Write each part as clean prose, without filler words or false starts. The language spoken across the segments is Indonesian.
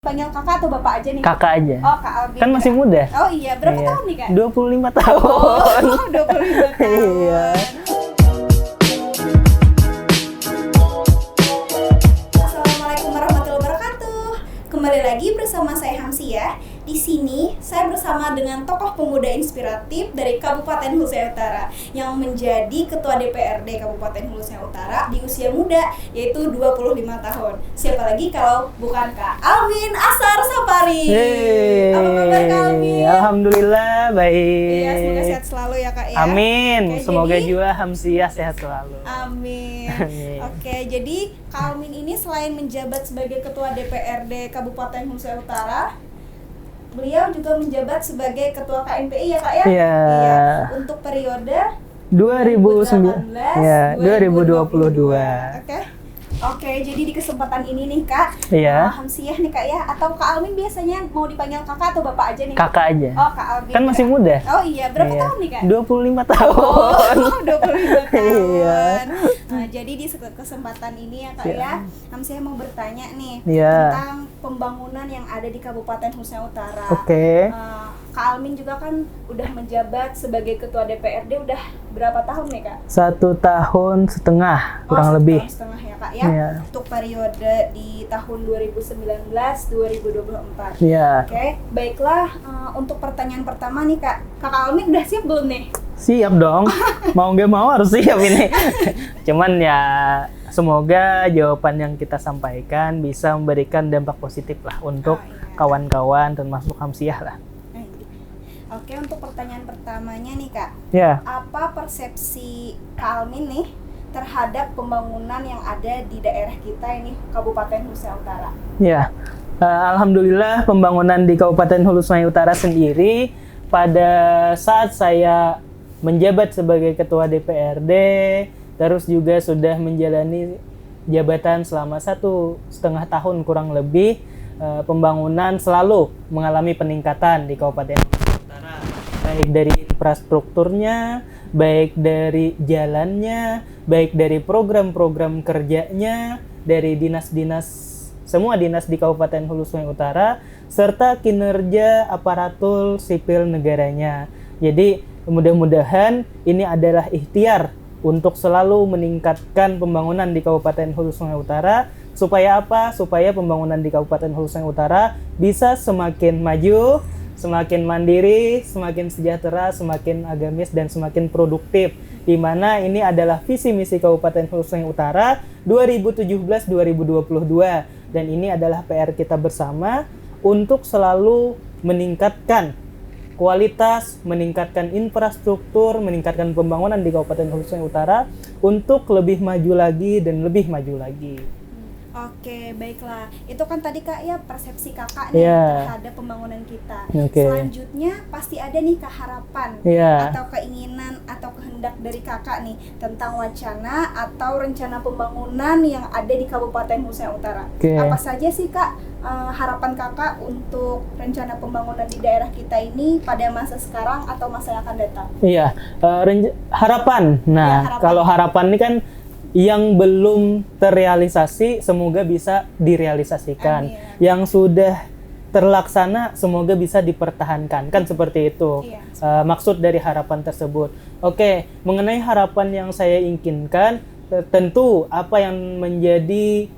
Panggil kakak atau bapak aja nih? Kakak aja. Oh, Kak Albi. Kan masih muda. Oh iya, berapa Iya. tahun nih Kak? 25 tahun. Oh, 25 tahun. Iya. Assalamualaikum warahmatullahi wabarakatuh. Kembali lagi bersama saya Hamsiah. Di sini saya bersama dengan tokoh pemuda inspiratif dari Kabupaten Hulu Sungai Utara yang menjadi Ketua DPRD Kabupaten Hulu Sungai Utara di usia muda, yaitu 25 tahun. Siapa lagi kalau bukan Kak Alvin Ashar Sapari. Yeay. Apa kabar Kak Alvin? Alhamdulillah baik. Iya, semoga sehat selalu ya Kak ya. Amin. Oke, Semoga jadi- juga Hamsiah sehat selalu. Amin. Amin. Oke, jadi Kak Alvin ini selain menjabat sebagai Ketua DPRD Kabupaten Hulu Sungai Utara, beliau juga menjabat sebagai Ketua KMPI ya Kak ya? Iya. Untuk periode 2009. Ya, 2022. Oke, jadi di kesempatan ini nih Kak, Iya. Hamsiah nih Kak ya, atau Kak Alvin biasanya mau dipanggil kakak atau bapak aja nih? Kakak aja. Oh, Kak Alvin. Kan masih muda. Oh iya, berapa Iya. tahun nih Kak? 25 tahun. Oh, 25 tahun. Iya. Nah, jadi di kesempatan ini ya Kak Iya. ya, Hamsiah mau bertanya nih Iya. tentang pembangunan yang ada di Kabupaten Hulu Sungai Utara. Oke. Kak Almin juga kan udah menjabat sebagai Ketua DPRD udah berapa tahun nih Kak? 1 tahun setengah kurang 1 lebih. tahun setengah ya Kak ya. Iya. Untuk periode di tahun 2019-2024. Iya. Oke, baiklah. Untuk pertanyaan pertama nih Kak, Kakak Almin udah siap belum nih? Siap dong, mau nggak mau harus siap ini. Cuman ya semoga jawaban yang kita sampaikan bisa memberikan dampak positif lah untuk Oh, iya. kawan-kawan termasuk Hamsiah lah. Oke, untuk pertanyaan pertamanya nih Kak, Ya, apa persepsi Kak Almin nih terhadap pembangunan yang ada di daerah kita ini, Kabupaten Hulu Sungai Utara? ya. Alhamdulillah pembangunan di Kabupaten Hulu Sungai Utara sendiri pada saat saya menjabat sebagai Ketua DPRD, terus juga sudah menjalani jabatan selama 1,5 tahun kurang lebih, pembangunan selalu mengalami peningkatan di Kabupaten Hulu Sungai Utara, baik dari infrastrukturnya, baik dari jalannya, baik dari program-program kerjanya, dari dinas-dinas, semua dinas di Kabupaten Hulu Sungai Utara, serta kinerja aparatur sipil negaranya. Jadi mudah-mudahan ini adalah ikhtiar untuk selalu meningkatkan pembangunan di Kabupaten Hulu Sungai Utara. Supaya apa? Supaya pembangunan di Kabupaten Hulu Sungai Utara bisa semakin maju, semakin mandiri, semakin sejahtera, semakin agamis, dan semakin produktif. Di mana ini adalah visi misi Kabupaten Hulu Sungai Utara 2017-2022. Dan ini adalah PR kita bersama untuk selalu meningkatkan kualitas, meningkatkan infrastruktur, meningkatkan pembangunan di Kabupaten Hulu Sungai Utara untuk lebih maju lagi dan lebih maju lagi. Oke, baiklah. Itu kan tadi Kak ya persepsi Kakak nih Iya. terhadap pembangunan kita. Oke. Selanjutnya pasti ada nih Kak harapan Iya. atau keinginan atau kehendak dari Kakak nih tentang wacana atau rencana pembangunan yang ada di Kabupaten Hulu Sungai Utara. Oke. Apa saja sih Kak harapan Kakak untuk rencana pembangunan di daerah kita ini pada masa sekarang atau masa yang akan datang? Iya, harapan. Nah, Ya, harapan. kalau harapan ini kan yang belum terrealisasi semoga bisa direalisasikan. Amin. Yang sudah terlaksana semoga bisa dipertahankan. Kan seperti itu. Iya. Maksud dari harapan tersebut. Oke, mengenai harapan yang saya inginkan, tentu apa yang menjadi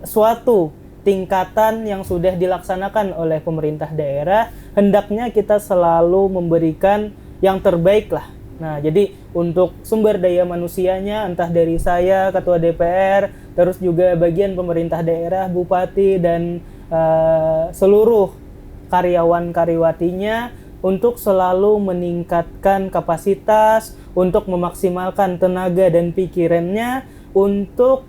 suatu tingkatan yang sudah dilaksanakan oleh pemerintah daerah, hendaknya kita selalu memberikan yang terbaik lah. Nah, jadi untuk sumber daya manusianya, entah dari saya, Ketua DPR, terus juga bagian pemerintah daerah, Bupati, dan seluruh karyawan-karyawatinya, untuk selalu meningkatkan kapasitas, untuk memaksimalkan tenaga dan pikirannya, untuk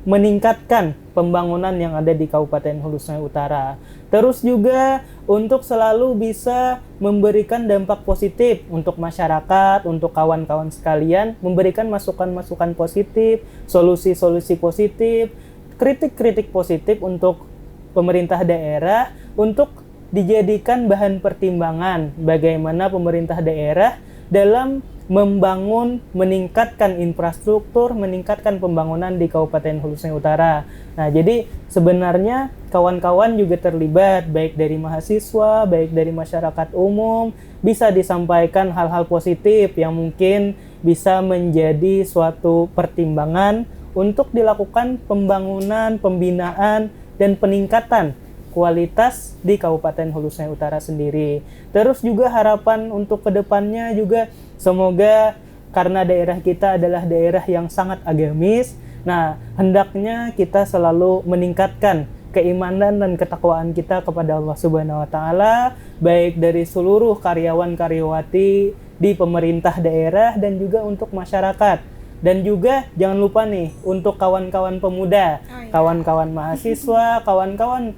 meningkatkan pembangunan yang ada di Kabupaten Hulu Sungai Utara. Terus juga untuk selalu bisa memberikan dampak positif untuk masyarakat, untuk kawan-kawan sekalian, memberikan masukan-masukan positif, solusi-solusi positif, kritik-kritik positif untuk pemerintah daerah, untuk dijadikan bahan pertimbangan bagaimana pemerintah daerah dalam meningkatkan infrastruktur, meningkatkan pembangunan di Kabupaten Hulu Sungai Utara. Nah, jadi sebenarnya kawan-kawan juga terlibat, baik dari mahasiswa, baik dari masyarakat umum, bisa disampaikan hal-hal positif yang mungkin bisa menjadi suatu pertimbangan untuk dilakukan pembangunan, pembinaan, dan peningkatan kualitas di Kabupaten Hulu Sungai Utara sendiri. Terus juga harapan untuk kedepannya juga semoga, karena daerah kita adalah daerah yang sangat agamis, nah hendaknya kita selalu meningkatkan keimanan dan ketakwaan kita kepada Allah Subhanahu wa taala, baik dari seluruh karyawan-karyawati di pemerintah daerah dan juga untuk masyarakat. Dan juga jangan lupa nih untuk kawan-kawan pemuda, kawan-kawan mahasiswa, kawan-kawan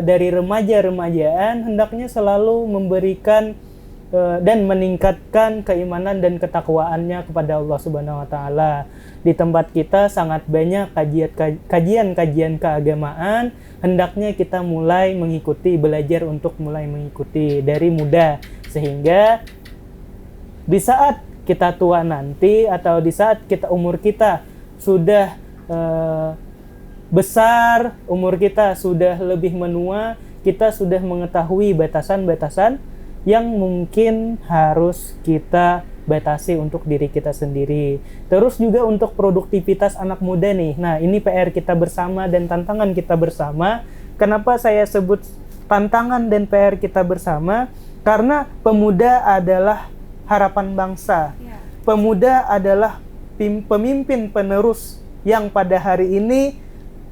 dari remaja-remajaan, hendaknya selalu memberikan dan meningkatkan keimanan dan ketakwaannya kepada Allah Subhanahu wa taala. Di tempat kita sangat banyak kajian-kajian keagamaan, hendaknya kita mulai mengikuti, belajar untuk mulai mengikuti dari muda, sehingga di saat kita tua nanti atau di saat umur kita sudah besar, umur kita sudah lebih menua, kita sudah mengetahui batasan-batasan yang mungkin harus kita batasi untuk diri kita sendiri. Terus juga untuk produktivitas anak muda nih. Nah, ini PR kita bersama dan tantangan kita bersama. Kenapa saya sebut tantangan dan PR kita bersama? Karena pemuda adalah harapan bangsa. Pemuda adalah pemimpin penerus yang pada hari ini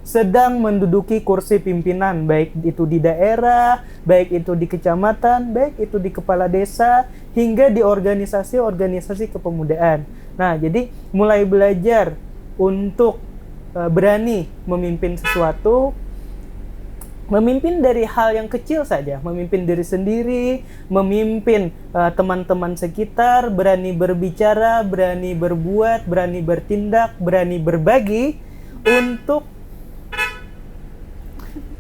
sedang menduduki kursi pimpinan, baik itu di daerah, baik itu di kecamatan, baik itu di kepala desa, hingga di organisasi-organisasi kepemudaan. Nah, jadi mulai belajar untuk berani memimpin sesuatu, memimpin dari hal yang kecil saja, memimpin diri sendiri, memimpin teman-teman sekitar, berani berbicara, berani berbuat, berani bertindak, berani berbagi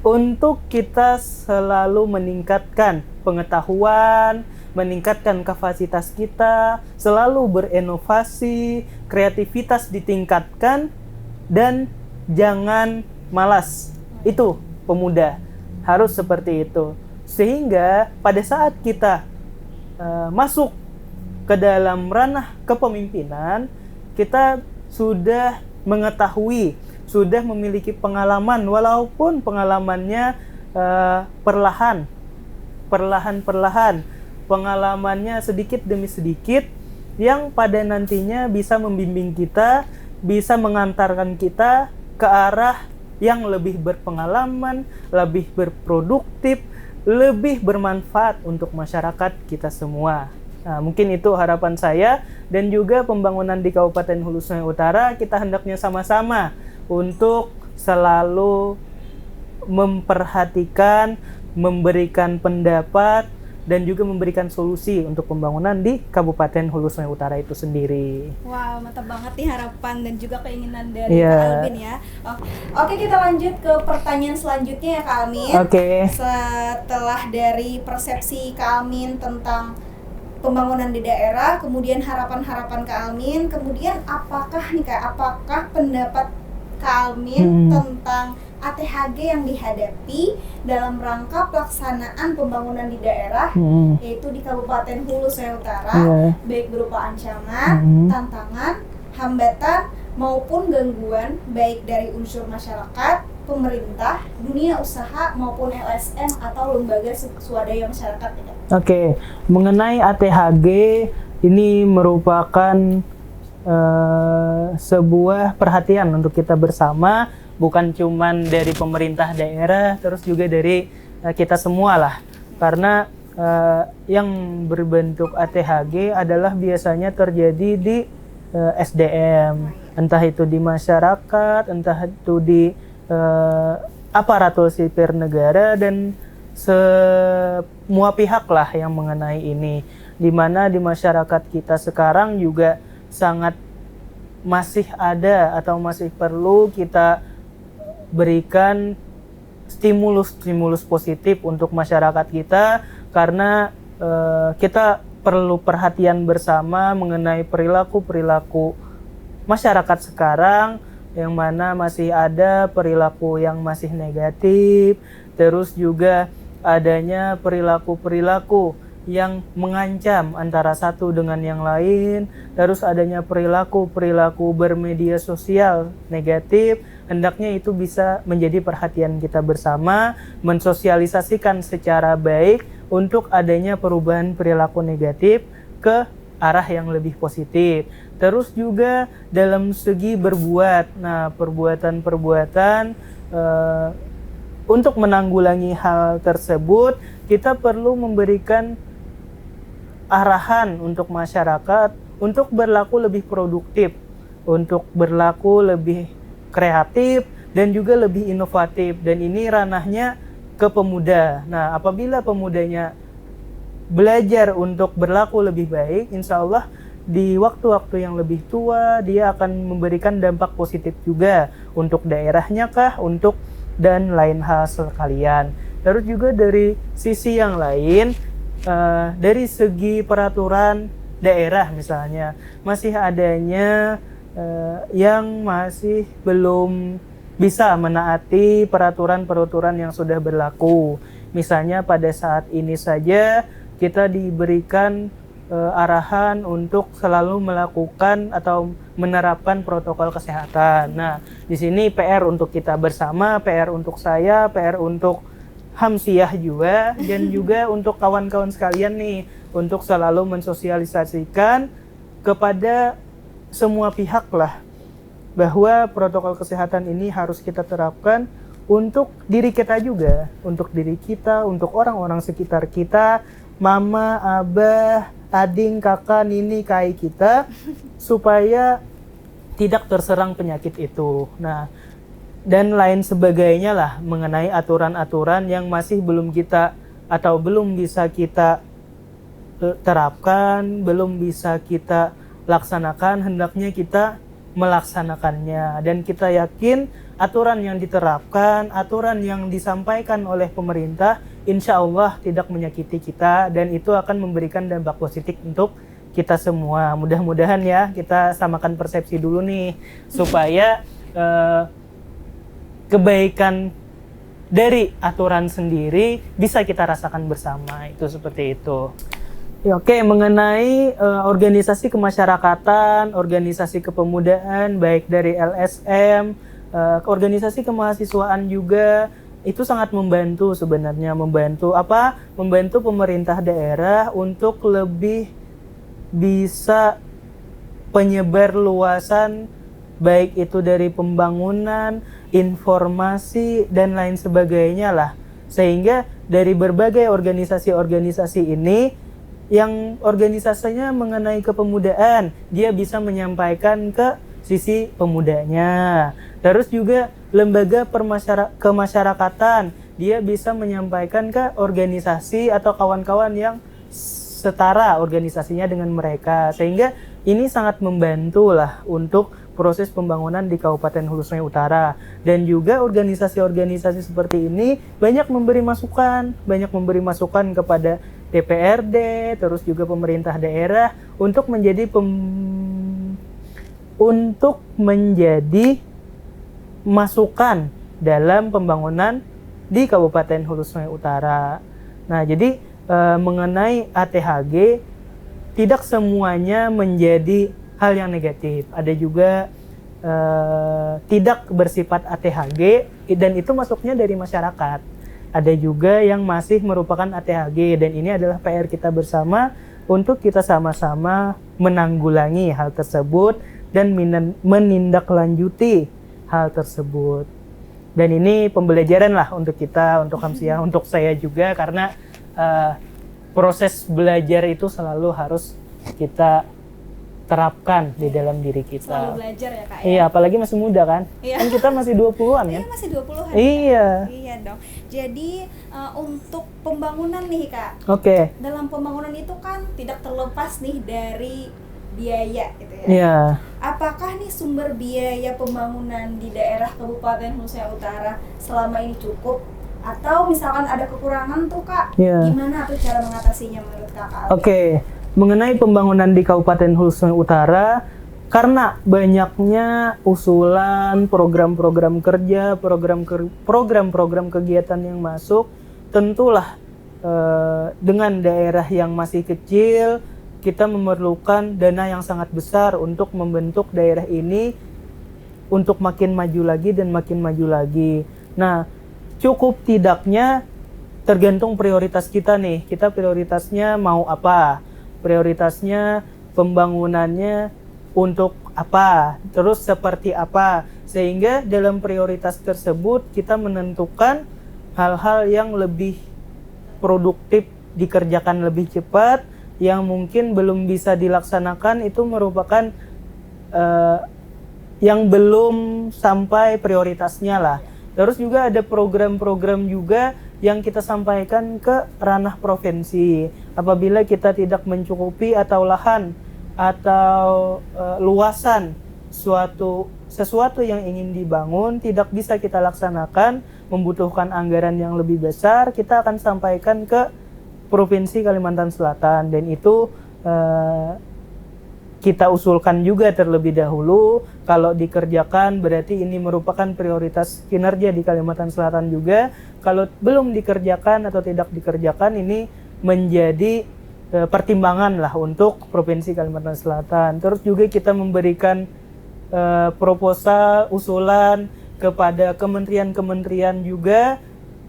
untuk kita selalu meningkatkan pengetahuan, meningkatkan kapasitas kita, selalu berinovasi, kreativitas ditingkatkan, dan jangan malas. Itu pemuda harus seperti itu, sehingga pada saat kita masuk ke dalam ranah kepemimpinan, kita sudah mengetahui, sudah memiliki pengalaman, walaupun pengalamannya perlahan, pengalamannya sedikit demi sedikit, yang pada nantinya bisa membimbing kita, bisa mengantarkan kita ke arah yang lebih berpengalaman, lebih berproduktif, lebih bermanfaat untuk masyarakat kita semua. Nah, mungkin itu harapan saya, dan juga pembangunan di Kabupaten Hulu Sungai Utara, kita hendaknya sama-sama untuk selalu memperhatikan, memberikan pendapat, dan juga memberikan solusi untuk pembangunan di Kabupaten Hulu Sungai Utara itu sendiri. Wow, mantap banget nih harapan dan juga keinginan dari Kak Almin ya. Oke, kita lanjut ke pertanyaan selanjutnya ya Kak Almin. Oke. Setelah dari persepsi Kak Almin tentang pembangunan di daerah, kemudian harapan-harapan Kak Almin, kemudian apakah pendapat Kak Almin tentang ATHG yang dihadapi dalam rangka pelaksanaan pembangunan di daerah, yaitu di Kabupaten Hulu Sungai Utara, baik berupa ancaman, tantangan, hambatan, maupun gangguan, baik dari unsur masyarakat, pemerintah, dunia usaha, maupun LSM atau lembaga swadaya masyarakat. Oke, mengenai ATHG, ini merupakan sebuah perhatian untuk kita bersama, bukan cuman dari pemerintah daerah, terus juga dari kita semua lah. Karena yang berbentuk ATHG adalah biasanya terjadi di SDM, entah itu di masyarakat, entah itu di aparatur sipil negara, dan semua pihak lah yang mengenai ini. Dimana di masyarakat kita sekarang juga sangat masih ada atau masih perlu kita berikan stimulus positif untuk masyarakat kita, karena kita perlu perhatian bersama mengenai perilaku-perilaku masyarakat sekarang, yang mana masih ada perilaku yang masih negatif, terus juga adanya perilaku-perilaku yang mengancam antara satu dengan yang lain, terus adanya perilaku-perilaku bermedia sosial negatif. Hendaknya itu bisa menjadi perhatian kita bersama, mensosialisasikan secara baik untuk adanya perubahan perilaku negatif ke arah yang lebih positif. Terus juga dalam segi berbuat, nah perbuatan-perbuatan untuk menanggulangi hal tersebut, kita perlu memberikan arahan untuk masyarakat untuk berlaku lebih produktif, untuk berlaku lebih kreatif dan juga lebih inovatif, dan ini ranahnya ke pemuda. Nah, apabila pemudanya belajar untuk berlaku lebih baik, insya Allah di waktu-waktu yang lebih tua dia akan memberikan dampak positif juga untuk daerahnya kah, untuk dan lain hal sekalian. Terus juga dari sisi yang lain, dari segi peraturan daerah misalnya, masih adanya yang masih belum bisa menaati peraturan-peraturan yang sudah berlaku. Misalnya pada saat ini saja kita diberikan arahan untuk selalu melakukan atau menerapkan protokol kesehatan. Nah, di sini PR untuk kita bersama, PR untuk saya, PR untuk Hamsiah juga, dan juga untuk kawan-kawan sekalian nih, untuk selalu mensosialisasikan kepada semua pihak lah, bahwa protokol kesehatan ini harus kita terapkan untuk diri kita juga, untuk diri kita, untuk orang-orang sekitar kita, mama, abah, ading, kakak, nini, kai kita, supaya tidak terserang penyakit itu. Nah, dan lain sebagainya lah mengenai aturan-aturan yang masih belum kita atau belum bisa kita terapkan, belum bisa kita laksanakan, hendaknya kita melaksanakannya. Dan kita yakin aturan yang diterapkan, aturan yang disampaikan oleh pemerintah, insya Allah tidak menyakiti kita, dan itu akan memberikan dampak positif untuk kita semua. Mudah-mudahan ya, kita samakan persepsi dulu nih, supaya kebaikan dari aturan sendiri bisa kita rasakan bersama. Itu seperti itu. Ya, oke, mengenai organisasi kemasyarakatan, organisasi kepemudaan, baik dari LSM, organisasi kemahasiswaan juga, itu sangat membantu sebenarnya, membantu pemerintah daerah untuk lebih bisa penyebar luasan, baik itu dari pembangunan, informasi, dan lain sebagainya lah. Sehingga dari berbagai organisasi-organisasi ini, yang organisasinya mengenai kepemudaan, dia bisa menyampaikan ke sisi pemudanya. Terus juga lembaga kemasyarakatan, dia bisa menyampaikan ke organisasi atau kawan-kawan yang setara organisasinya dengan mereka. Sehingga ini sangat membantu lah untuk proses pembangunan di Kabupaten Hulu Sungai Utara. Dan juga organisasi-organisasi seperti ini banyak memberi masukan kepada DPRD, terus juga pemerintah daerah untuk menjadi masukan dalam pembangunan di Kabupaten Hulu Sungai Utara. Nah, jadi mengenai ATHG, tidak semuanya menjadi hal yang negatif. Ada juga tidak bersifat ATHG, dan itu masuknya dari masyarakat. Ada juga yang masih merupakan ATHG, dan ini adalah PR kita bersama untuk kita sama-sama menanggulangi hal tersebut dan menindaklanjuti hal tersebut. Dan ini pembelajaran lah untuk kita, untuk Hamsiah, untuk saya juga, karena proses belajar itu selalu harus kita terapkan di dalam diri kita. Selalu belajar ya, Kak, ya? Iya, apalagi masih muda kan? Iya. Kan kita masih 20-an ya? Iya, masih 20-an. Iya. Iya dong. Jadi untuk pembangunan nih, Kak. Oke. Dalam pembangunan itu kan tidak terlepas nih dari biaya gitu ya. Iya. Apakah nih sumber biaya pembangunan di daerah Kabupaten Hulu Sungai Utara selama ini cukup? Atau misalkan ada kekurangan tuh, Kak, Iya. gimana tuh cara mengatasinya menurut Kakak? Oke. mengenai pembangunan di Kabupaten Hulu Sungai Utara, karena banyaknya usulan program-program kerja, program-program kegiatan yang masuk, tentulah dengan daerah yang masih kecil, kita memerlukan dana yang sangat besar untuk membentuk daerah ini untuk makin maju lagi dan makin maju lagi. Nah, cukup tidaknya tergantung prioritas kita nih. Kita prioritasnya mau apa? Prioritasnya pembangunannya untuk apa? Terus seperti apa? Sehingga dalam prioritas tersebut kita menentukan hal-hal yang lebih produktif dikerjakan lebih cepat, yang mungkin belum bisa dilaksanakan itu merupakan yang belum sampai prioritasnya lah. Terus juga ada program-program juga yang kita sampaikan ke ranah provinsi. Apabila kita tidak mencukupi atau lahan atau luasan sesuatu yang ingin dibangun tidak bisa kita laksanakan, membutuhkan anggaran yang lebih besar, kita akan sampaikan ke Provinsi Kalimantan Selatan, dan itu kita usulkan juga terlebih dahulu. Kalau dikerjakan berarti ini merupakan prioritas kinerja di Kalimantan Selatan juga. Kalau belum dikerjakan atau tidak dikerjakan, ini menjadi pertimbangan lah untuk Provinsi Kalimantan Selatan. Terus juga kita memberikan proposal, usulan kepada kementerian-kementerian juga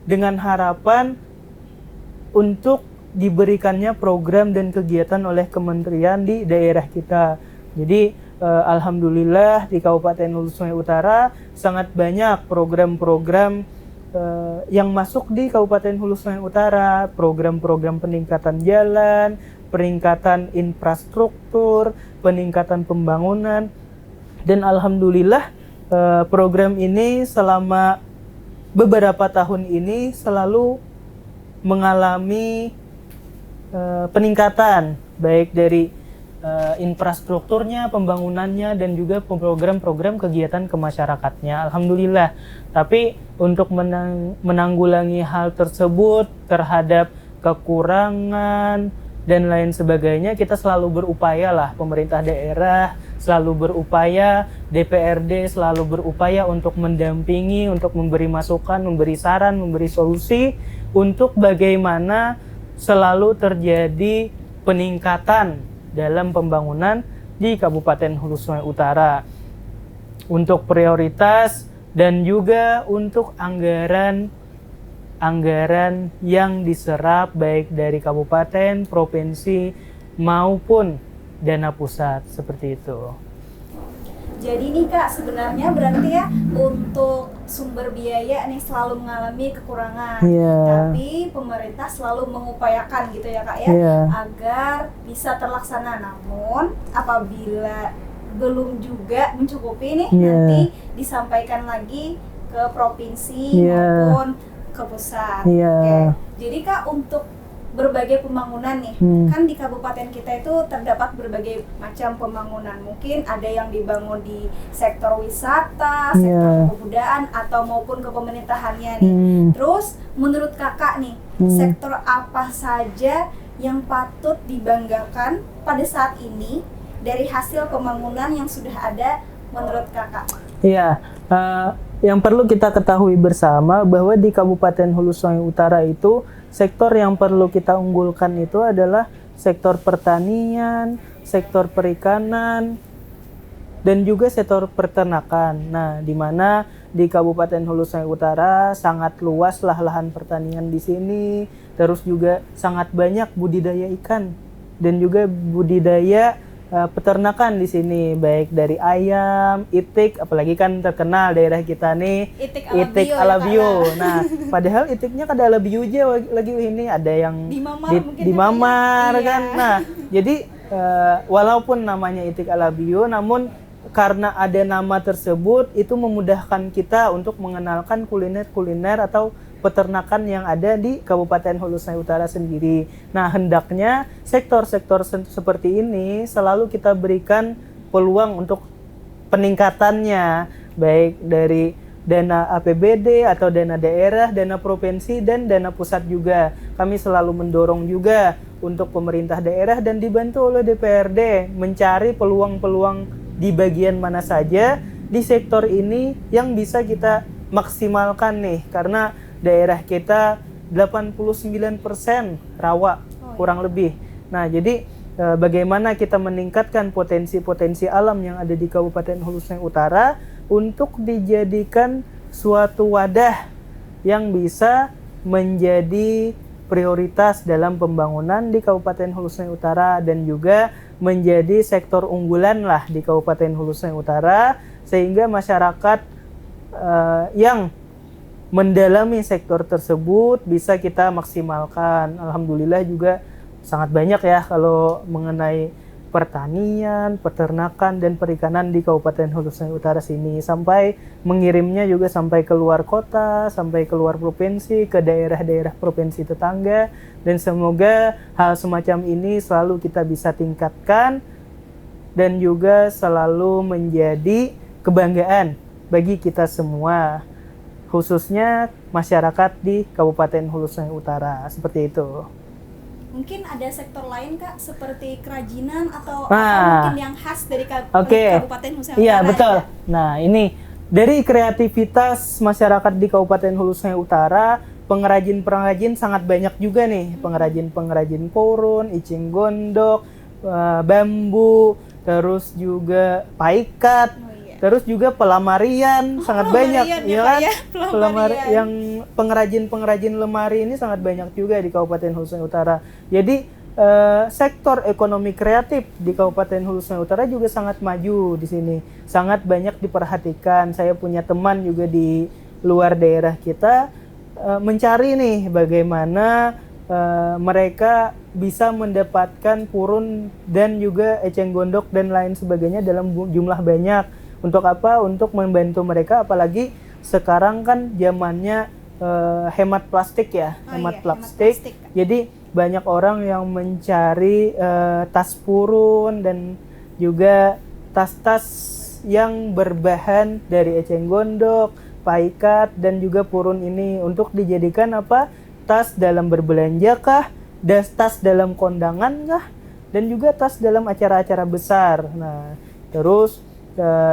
dengan harapan untuk diberikannya program dan kegiatan oleh kementerian di daerah kita. Jadi alhamdulillah di Kabupaten Hulu Sungai Utara sangat banyak program-program yang masuk di Kabupaten Hulu Sungai Utara, program-program peningkatan jalan, peningkatan infrastruktur, peningkatan pembangunan, dan alhamdulillah program ini selama beberapa tahun ini selalu mengalami peningkatan baik dari infrastrukturnya, pembangunannya, dan juga program-program kegiatan kemasyarakatnya. Alhamdulillah. Tapi untuk menanggulangi hal tersebut terhadap kekurangan dan lain sebagainya, kita selalu berupaya lah, pemerintah daerah selalu berupaya, DPRD selalu berupaya untuk mendampingi, untuk memberi masukan, memberi saran, memberi solusi untuk bagaimana selalu terjadi peningkatan dalam pembangunan di Kabupaten Hulu Sungai Utara untuk prioritas dan juga untuk anggaran yang diserap baik dari kabupaten, provinsi maupun dana pusat, seperti itu. Jadi nih Kak, sebenarnya berarti ya untuk sumber biaya nih selalu mengalami kekurangan, tapi pemerintah selalu mengupayakan gitu ya Kak ya, agar bisa terlaksana. Namun apabila belum juga mencukupi nih, nanti disampaikan lagi ke provinsi maupun ke pusat. Oke. Jadi Kak, untuk berbagai pembangunan nih, kan di kabupaten kita itu terdapat berbagai macam pembangunan. Mungkin ada yang dibangun di sektor wisata, sektor kebudayaan, atau maupun ke pemerintahannya nih. Terus menurut Kakak nih, sektor apa saja yang patut dibanggakan pada saat ini dari hasil pembangunan yang sudah ada menurut Kakak? Iya, yang perlu kita ketahui bersama bahwa di Kabupaten Hulu Sungai Utara itu sektor yang perlu kita unggulkan itu adalah sektor pertanian, sektor perikanan, dan juga sektor peternakan. Nah, di mana di Kabupaten Hulu Sungai Utara sangat luas lah lahan pertanian di sini, terus juga sangat banyak budidaya ikan dan juga budidaya peternakan di sini, baik dari ayam, itik, apalagi kan terkenal daerah kita nih, itik alabio. Nah, padahal itiknya kada alabio aja lagi ini, ada yang di mamar kan. Nah, jadi walaupun namanya itik alabio, namun karena ada nama tersebut itu memudahkan kita untuk mengenalkan kuliner-kuliner atau peternakan yang ada di Kabupaten Hulu Sungai Utara sendiri. Nah, hendaknya sektor-sektor seperti ini selalu kita berikan peluang untuk peningkatannya, baik dari dana APBD atau dana daerah, dana provinsi, dan dana pusat juga. Kami selalu mendorong juga untuk pemerintah daerah dan dibantu oleh DPRD mencari peluang-peluang di bagian mana saja di sektor ini yang bisa kita maksimalkan nih, karena daerah kita 89% rawa kurang lebih. Nah, jadi bagaimana kita meningkatkan potensi-potensi alam yang ada di Kabupaten Hulu Sungai Utara untuk dijadikan suatu wadah yang bisa menjadi prioritas dalam pembangunan di Kabupaten Hulu Sungai Utara dan juga menjadi sektor unggulan lah di Kabupaten Hulu Sungai Utara, sehingga masyarakat yang mendalami sektor tersebut bisa kita maksimalkan. Alhamdulillah juga sangat banyak ya kalau mengenai pertanian, peternakan, dan perikanan di Kabupaten Hulu Sungai Utara sini, sampai mengirimnya juga sampai keluar kota, sampai keluar provinsi, ke daerah-daerah provinsi tetangga, dan semoga hal semacam ini selalu kita bisa tingkatkan dan juga selalu menjadi kebanggaan bagi kita semua, khususnya masyarakat di Kabupaten Hulu Sungai Utara, seperti itu. Mungkin ada sektor lain Kak, seperti kerajinan atau mungkin yang khas dari Kabupaten Hulu Sungai Utara. Iya, betul. Nah, ini dari kreativitas masyarakat di Kabupaten Hulu Sungai Utara, pengrajin-pengrajin sangat banyak juga nih. Pengrajin-pengrajin purun, icing gondok, bambu, terus juga paikat. Terus juga pelamarian sangat banyak, ya kan? Yang pengrajin-pengrajin lemari ini sangat banyak juga di Kabupaten Hulu Sungai Utara. Jadi sektor ekonomi kreatif di Kabupaten Hulu Sungai Utara juga sangat maju di sini, sangat banyak diperhatikan. Saya punya teman juga di luar daerah kita mencari nih bagaimana mereka bisa mendapatkan purun dan juga eceng gondok dan lain sebagainya dalam jumlah banyak. Untuk apa? Untuk membantu mereka, apalagi sekarang kan zamannya hemat plastik ya, hemat plastik. Jadi banyak orang yang mencari tas purun dan juga tas-tas yang berbahan dari eceng gondok, paikat, dan juga purun ini untuk dijadikan apa? Tas dalam berbelanja kah? Tas dalam kondangan kah? Dan juga tas dalam acara-acara besar. Nah, terus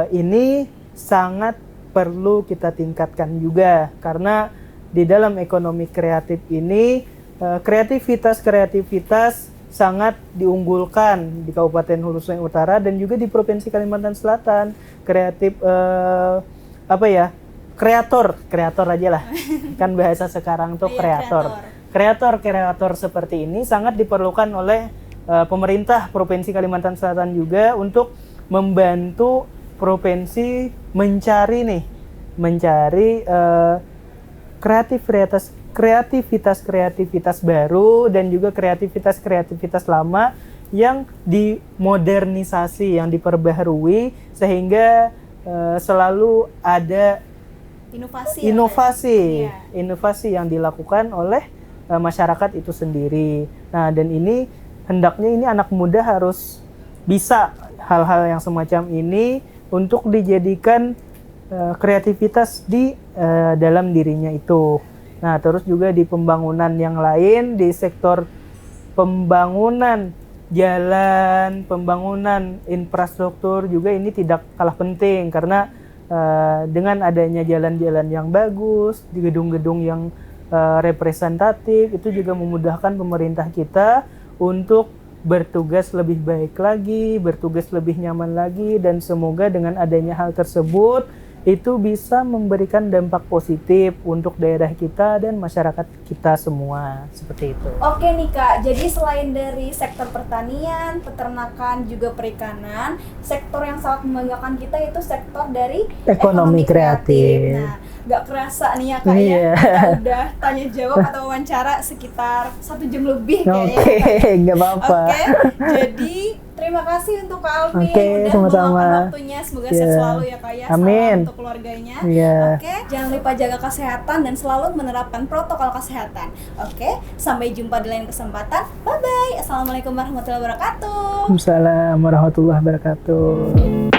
ini sangat perlu kita tingkatkan juga, karena di dalam ekonomi kreatif ini kreativitas sangat diunggulkan di Kabupaten Hulu Sungai Utara dan juga di Provinsi Kalimantan Selatan. Kreator aja lah kan bahasa sekarang tuh, kreator seperti ini sangat diperlukan oleh pemerintah Provinsi Kalimantan Selatan juga untuk membantu provinsi mencari kreativitas baru dan juga kreativitas lama yang dimodernisasi, yang diperbaharui, sehingga selalu ada inovasi yang dilakukan oleh masyarakat itu sendiri. Nah, dan ini hendaknya ini anak muda harus bisa hal-hal yang semacam ini untuk dijadikan kreativitas di dalam dirinya itu. Nah, terus juga di pembangunan yang lain, di sektor pembangunan jalan, pembangunan infrastruktur juga ini tidak kalah penting, karena dengan adanya jalan-jalan yang bagus, di gedung-gedung yang representatif, itu juga memudahkan pemerintah kita untuk bertugas lebih baik lagi, bertugas lebih nyaman lagi, dan semoga dengan adanya hal tersebut itu bisa memberikan dampak positif untuk daerah kita dan masyarakat kita semua, seperti itu. Oke nih Kak, jadi selain dari sektor pertanian, peternakan, juga perikanan, sektor yang sangat membanggakan kita itu sektor dari ekonomi kreatif. Nah, gak kerasa nih ya Kak, ya, kita udah tanya jawab atau wawancara sekitar 1 jam lebih kayaknya. Oke, gak apa-apa. Oke, jadi terima kasih untuk Kak Alvin udah sama-sama meluangkan waktunya. Semoga sehat selalu ya Kak ya. Amin. Salam untuk keluarganya. Yeah. Oke, jangan lupa jaga kesehatan dan selalu menerapkan protokol kesehatan. Oke, sampai jumpa di lain kesempatan. Bye bye. Assalamualaikum warahmatullahi wabarakatuh. Waalaikumsalam warahmatullahi wabarakatuh.